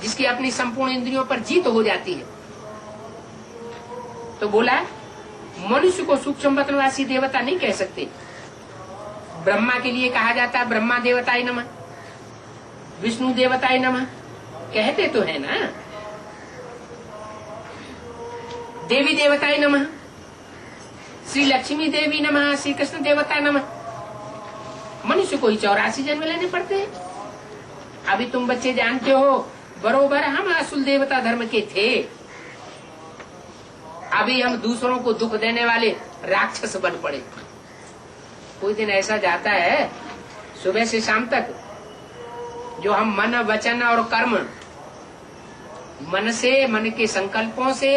जिसकी अपनी संपूर्ण इंद्रियों पर जीत हो जाती है। तो बोला मनुष्य को सूक्ष्म वतनवासी देवता नहीं कह सकते। ब्रह्मा के लिए कहा जाता है ब्रह्मा देवताय नमः, विष्णु देवताय नमः, कहते तो है ना। देवी देवताय नमः, श्री लक्ष्मी देवी नमः, श्री कृष्ण देवताय नमः। मनुष्य को ही 84 जन्म लेने पड़ते हैं। अभी तुम बच्चे जानते हो बरोबर हम असुर देवता धर्म के थे, अभी हम दूसरों को दुख देने वाले राक्षस बन पड़े। कोई दिन ऐसा जाता है सुबह से शाम तक जो हम मन वचन और कर्म, मन से, मन के संकल्पों से,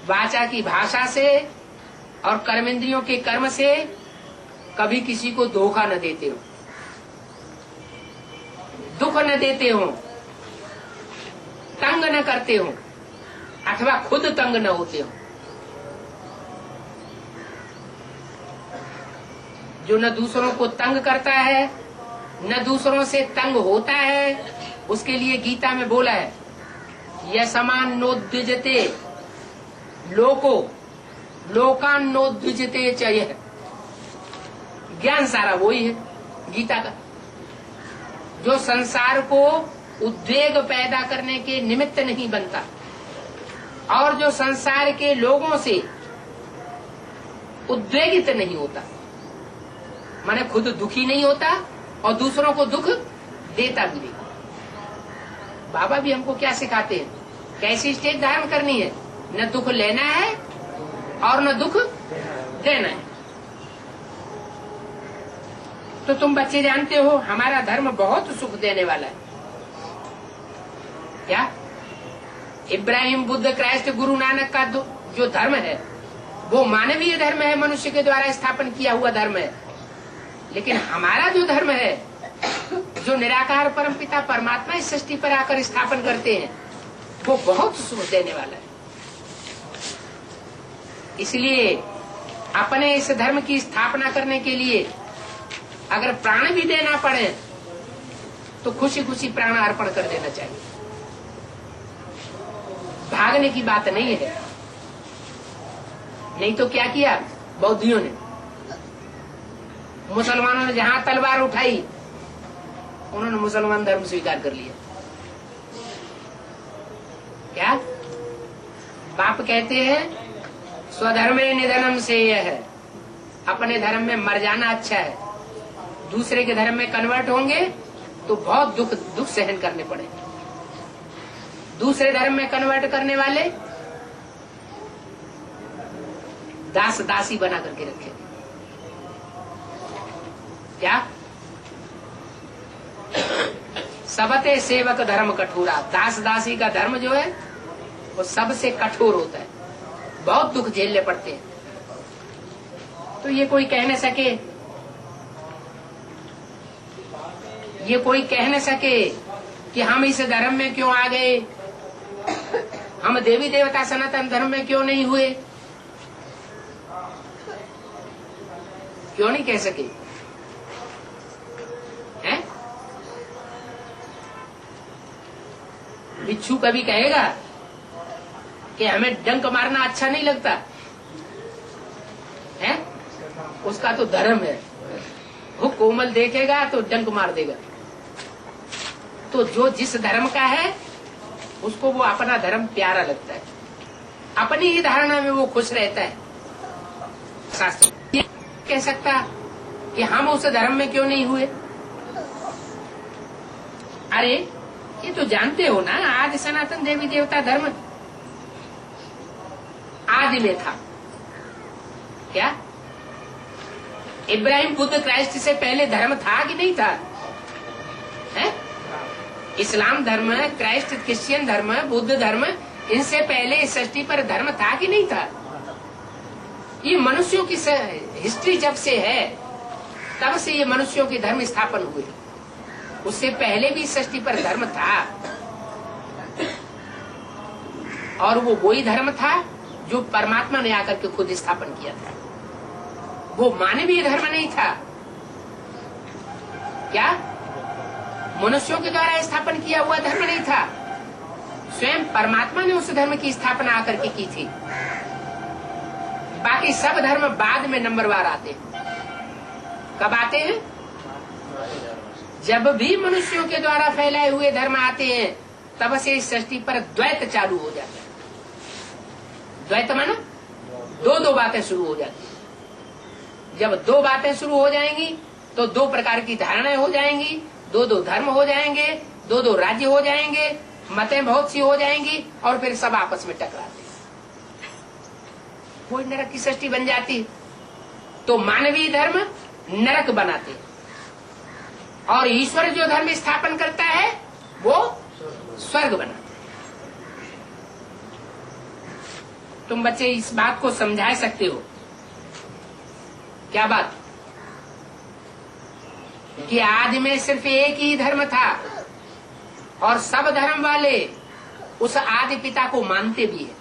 वाचा की भाषा से और कर्मेंद्रियों के कर्म से कभी किसी को धोखा न देते हो, दुख न देते हो, तंग न करते हो, अथवा खुद तंग न होते हो। जो न दूसरों को तंग करता है न दूसरों से तंग होता है, उसके लिए गीता में बोला है यशमान नोद्विजते लोको लोकान नोद्विजते चाहिए। ज्ञान सारा वही है गीता का, जो संसार को उद्वेग पैदा करने के निमित्त नहीं बनता और जो संसार के लोगों से उद्वेगित नहीं होता, माने खुद दुखी नहीं होता और दूसरों को दुख देता भी नहीं। बाबा भी हमको क्या सिखाते हैं, कैसी स्टेज धारण करनी है, न दुख लेना है और न दुख देना है। तो तुम बच्चे जानते हो हमारा धर्म बहुत सुख देने वाला है। क्या इब्राहिम, बुद्ध, क्राइस्ट, गुरु नानक का जो धर्म है वो मानवीय धर्म है, मनुष्य के द्वारा स्थापन किया हुआ धर्म है। लेकिन हमारा जो धर्म है, जो निराकार परमपिता परमात्मा इस सृष्टि पर आकर स्थापन करते हैं, वो बहुत सुख देने वाला है। इसलिए अपने इस धर्म की स्थापना करने के लिए अगर प्राण भी देना पड़े तो खुशी खुशी प्राण अर्पण कर देना चाहिए। भागने की बात नहीं है। नहीं तो क्या किया बौद्धियों ने, मुसलमानों ने जहां तलवार उठाई उन्होंने मुसलमान धर्म स्वीकार कर लिया। क्या बाप कहते हैं स्वधर्मे निधनम से यह है, अपने धर्म में मर जाना अच्छा है। दूसरे के धर्म में कन्वर्ट होंगे तो बहुत दुख सहन करने पड़े। दूसरे धर्म में कन्वर्ट करने वाले दास दासी बना करके रखे। क्या सबते सेवक धर्म कठोरा, दास दासी का धर्म जो है वो सबसे कठोर होता है, बहुत दुख झेलने पड़ते हैं। तो ये कोई कह न सके कि हम इस धर्म में क्यों आ गए, हम देवी देवता सनातन धर्म में क्यों नहीं हुए, क्यों नहीं कह सके हैं? बिच्छू कभी कहेगा कि हमें डंक मारना अच्छा नहीं लगता है? उसका तो धर्म है, वो कोमल देखेगा तो डंक मार देगा। तो जो जिस धर्म का है उसको वो अपना धर्म प्यारा लगता है, अपनी ही धारणा में वो खुश रहता है। शास्त्र ये कह सकता कि हम उस धर्म में क्यों नहीं हुए। अरे ये तो जानते हो ना, आदि सनातन देवी देवता धर्म आदि में था। क्या इब्राहिम, बुद्ध, क्राइस्ट से पहले धर्म था कि नहीं था? है? इस्लाम धर्म, क्राइस्ट, क्रिश्चियन धर्म, बुद्ध धर्म, इनसे पहले इस सृष्टि पर धर्म था कि नहीं था? ये मनुष्यों की हिस्ट्री जब से है तब से ये मनुष्यों के धर्म स्थापन हुए। उससे पहले भी इस सृष्टि पर धर्म था और वो वही धर्म था जो परमात्मा ने आकर के खुद स्थापन किया था। वो मानवीय धर्म नहीं था। क्या मनुष्यों के द्वारा स्थापन किया हुआ धर्म नहीं था, स्वयं परमात्मा ने उस धर्म की स्थापना आकर के की थी। बाकी सब धर्म बाद में नंबरवार आते हैं। कब आते हैं? जब भी मनुष्यों के द्वारा फैलाए हुए धर्म आते हैं तब से इस सृष्टि पर द्वैत चालू हो जाता है। द्वैत माना दो दो बातें शुरू हो जाती है। जब दो बातें शुरू हो जाएंगी तो दो प्रकार की धारणाएं हो जाएंगी, दो दो धर्म हो जाएंगे, दो दो राज्य हो जाएंगे, मतें बहुत सी हो जाएंगी और फिर सब आपस में टकराते, वो नरक की सृष्टि बन जाती। तो मानवीय धर्म नरक बनाते और ईश्वर जो धर्म स्थापन करता है वो स्वर्ग बनाता। तुम बच्चे इस बात को समझा सकते हो? क्या बात? कि आदि में सिर्फ एक ही धर्म था और सब धर्म वाले उस आदि पिता को मानते भी है।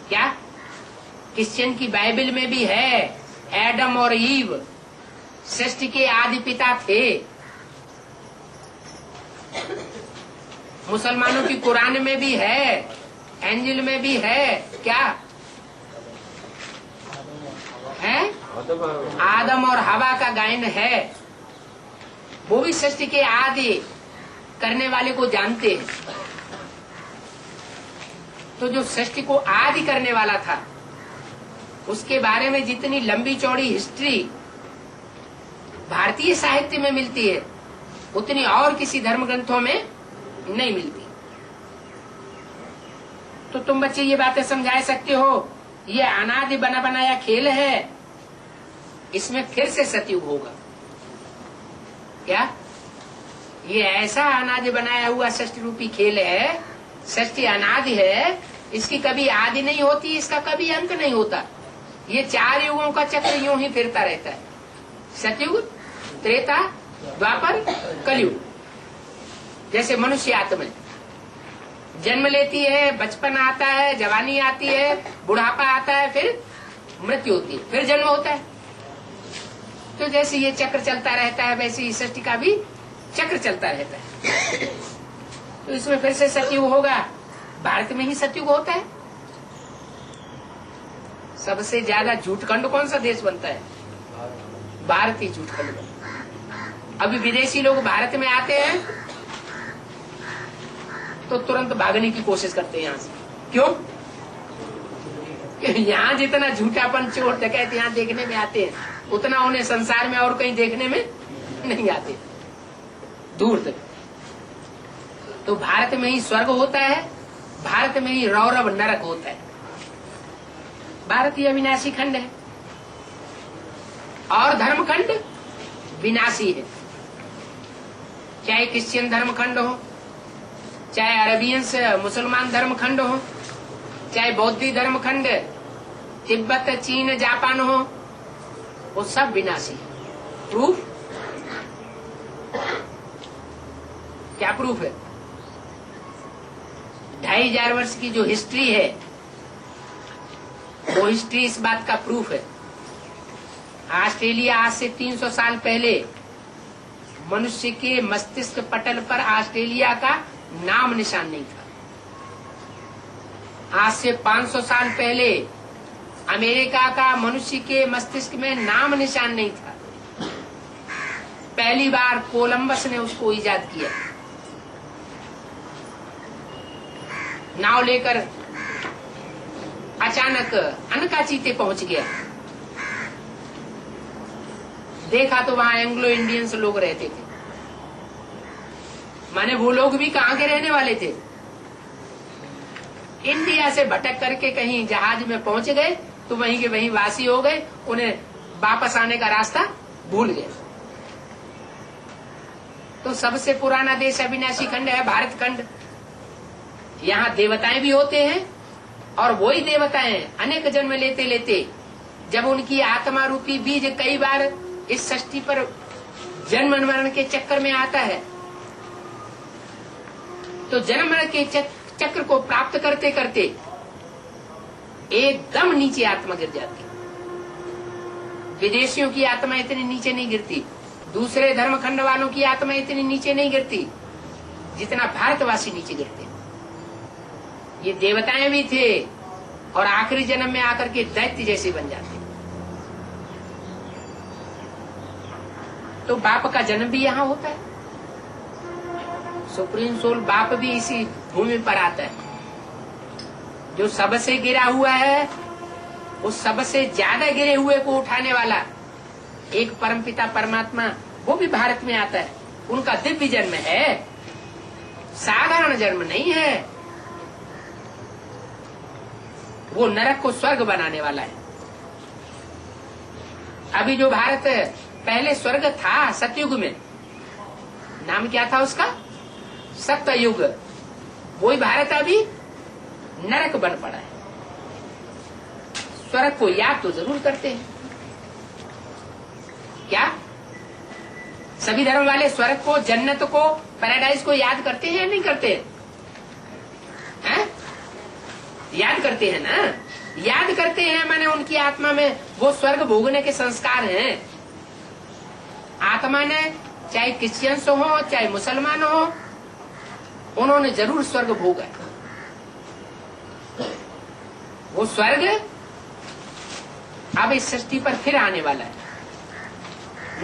क्या? क्रिश्चियन की बाइबल में भी है, एडम और ईव सृष्टि के आदि पिता थे। मुसलमानों की कुरान में भी है, एंजिल में भी है। क्या है? आदम और हवा का गायन है। वो भी सृष्टि के आदि करने वाले को जानते हैं। तो जो सृष्टि को आदि करने वाला था उसके बारे में जितनी लंबी चौड़ी हिस्ट्री भारतीय साहित्य में मिलती है उतनी और किसी धर्म ग्रंथों में नहीं मिलती। तो तुम बच्चे ये बातें समझा सकते हो, ये अनादि बना बनाया खेल है, इसमें फिर से सतयुग होगा। क्या? ये ऐसा अनादि बनाया हुआ सृष्टि रूपी खेल है, सृष्टि अनादि है, इसकी कभी आदि नहीं होती, इसका कभी अंत नहीं होता। ये चार युगों का चक्र यूं ही फिरता रहता है। सतयुग, त्रेता, द्वापर, कलयुग। जैसे मनुष्य आत्मा जन्म लेती है, बचपन आता है, जवानी आती है, बुढ़ापा आता है, फिर मृत्यु होती है, फिर जन्म होता है। तो जैसे ये चक्र चलता रहता है वैसे ही सृष्टि का भी चक्र चलता रहता है। तो इसमें फिर से सतयुग होगा। भारत में ही सतयुग होता है। सबसे ज्यादा झूठखंड कौन सा देश बनता है? भारत ही झूठखंड बनता है। अभी विदेशी लोग भारत में आते हैं तो तुरंत भागने की कोशिश करते हैं यहाँ से। क्यों? यहाँ जितना झूठापन, चोर डकैत यहाँ देखने में आते हैं उतना उन्हें संसार में और कहीं देखने में नहीं आते, दूर तक। तो भारत में ही स्वर्ग होता है, भारत में ही रौरव नरक होता है। भारत ही अविनाशी खंड है और धर्मखंड विनाशी है। चाहे क्रिश्चियन धर्मखंड हो, चाहे अरेबियंस मुसलमान धर्मखंड हो, चाहे बौद्धी धर्मखंड तिब्बत, चीन, जापान हो, वो सब विनाशी है। प्रूफ? क्या प्रूफ है? 2500 वर्ष की जो हिस्ट्री है वो हिस्ट्री इस बात का प्रूफ है। ऑस्ट्रेलिया आज से 300 साल पहले मनुष्य के मस्तिष्क पटल पर ऑस्ट्रेलिया का नाम निशान नहीं था। आज से 500 साल पहले अमेरिका का मनुष्य के मस्तिष्क में नाम निशान नहीं था। पहली बार कोलंबस ने उसको इजाद किया। नाव लेकर अचानक अनकाचीते पहुंच गया। देखा तो वहां एंग्लो इंडियंस लोग रहते थे। माने वो लोग भी कहाँ के रहने वाले थे? इंडिया से भटक करके कहीं जहाज में पहुंच गए तो वहीं के वहीं वासी हो गए, उन्हें वापस आने का रास्ता भूल गए। तो सबसे पुराना देश अविनाशी खंड है भारत खंड। यहाँ देवताएं भी होते हैं और वही देवताएं अनेक जन्म लेते लेते जब उनकी आत्मा रूपी बीज कई बार इस सृष्टि पर जन्म मरण के चक्कर में आता है तो जन्म मरण के चक्र को प्राप्त करते करते एकदम नीचे आत्मा गिर जाती। विदेशियों की आत्मा इतनी नीचे नहीं गिरती, दूसरे धर्म खंड वालों की आत्मा इतनी नीचे नहीं गिरती जितना भारतवासी नीचे गिरते हैं। ये देवताएं भी थे और आखिरी जन्म में आकर के दैत्य जैसे बन जाते हैं। तो बाप का जन्म भी यहाँ होता है। सुप्रीम सोल बाप भी इसी भूमि पर आता है। जो सबसे गिरा हुआ है उस सबसे ज्यादा गिरे हुए को उठाने वाला एक परमपिता परमात्मा वो भी भारत में आता है। उनका दिव्य जन्म है, साधारण जन्म नहीं है। वो नरक को स्वर्ग बनाने वाला है। अभी जो भारत पहले स्वर्ग था सतयुग में, नाम क्या था उसका? सत्ययुग। वही भारत अभी नरक बन पड़ा है। स्वर्ग को याद तो जरूर करते हैं। क्या सभी धर्म वाले स्वर्ग को, जन्नत को, पैराडाइज को याद करते हैं या नहीं करते हैं? याद करते हैं ना। याद करते हैं माने उनकी आत्मा में वो स्वर्ग भोगने के संस्कार हैं। आत्मा ने चाहे क्रिश्चियंस हो चाहे मुसलमान हो, उन्होंने जरूर स्वर्ग भोगा है। वो स्वर्ग अब इस सृष्टि पर फिर आने वाला है।